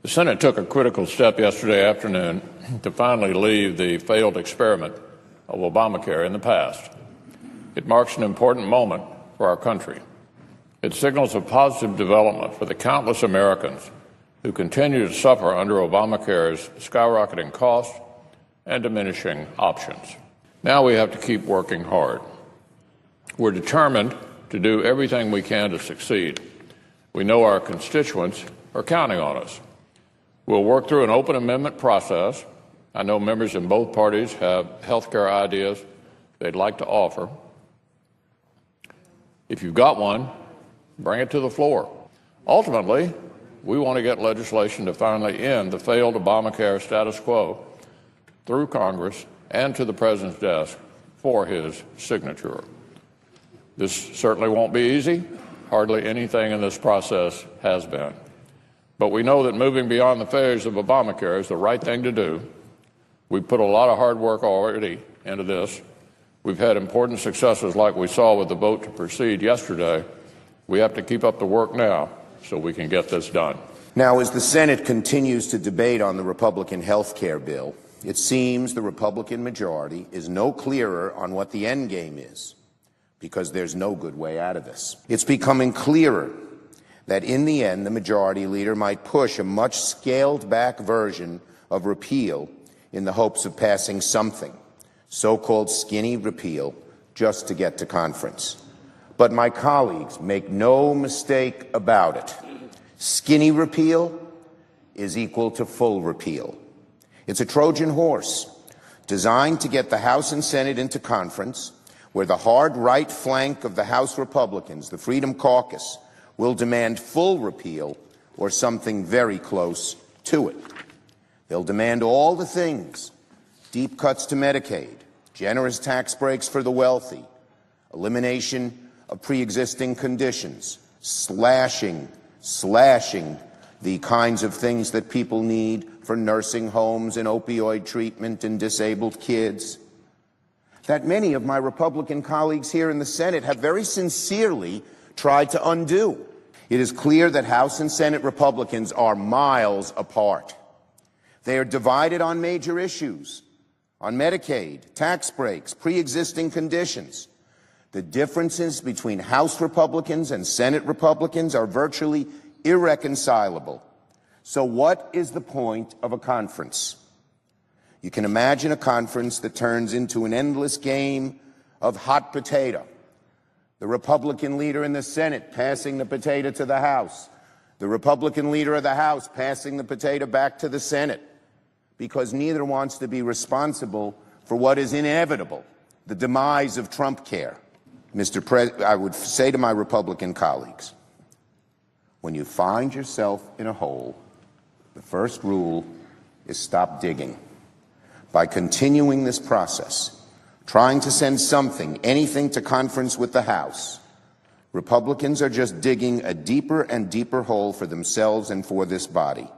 The Senate took a critical step yesterday afternoon to finally leave the failed experiment of Obamacare in the past. It marks an important moment for our country. It signals a positive development for the countless Americans who continue to suffer under Obamacare's skyrocketing costs and diminishing options. Now we have to keep working hard. We're determined to do everything we can to succeed. We know our constituents are counting on us. We'll work through an open amendment process. I know members in both parties have health care ideas they'd like to offer. If you've got one, bring it to the floor. Ultimately, we want to get legislation to finally end the failed Obamacare status quo through Congress and to the President's desk for his signature. This certainly won't be easy. Hardly anything in this process has been. But we know that moving beyond the failures of Obamacare is the right thing to do. We've put a lot of hard work already into this. We've had important successes like we saw with the vote to proceed yesterday. We have to keep up the work now so we can get this done. Now, as the Senate continues to debate on the Republican health care bill, it seems the Republican majority is no clearer on what the end game is, because there's no good way out of this. It's becoming clearer that in the end, the majority leader might push a much scaled-back version of repeal in the hopes of passing something, so-called skinny repeal, just to get to conference. But my colleagues, make no mistake about it. Skinny repeal is equal to full repeal. It's a Trojan horse designed to get the House and Senate into conference, where the hard right flank of the House Republicans, the Freedom Caucus, will demand full repeal or something very close to it. They'll demand all the things: deep cuts to Medicaid, generous tax breaks for the wealthy, elimination of pre-existing conditions, slashing the kinds of things that people need for nursing homes and opioid treatment and disabled kids, that many of my Republican colleagues here in the Senate have very sincerely tried to undo. It is clear that House and Senate Republicans are miles apart. They are divided on major issues, on Medicaid, tax breaks, pre-existing conditions. The differences between House Republicans and Senate Republicans are virtually irreconcilable. So what is the point of a conference? You can imagine a conference that turns into an endless game of hot potato. The Republican leader in the Senate passing the potato to the House. The Republican leader of the House passing the potato back to the Senate, because neither wants to be responsible for what is inevitable, the demise of Trump care. Mr. President, I would say to my Republican colleagues, when you find yourself in a hole, the first rule is stop digging. By continuing this process, trying to send something, anything, to conference with the House, Republicans are just digging a deeper and deeper hole for themselves and for this body.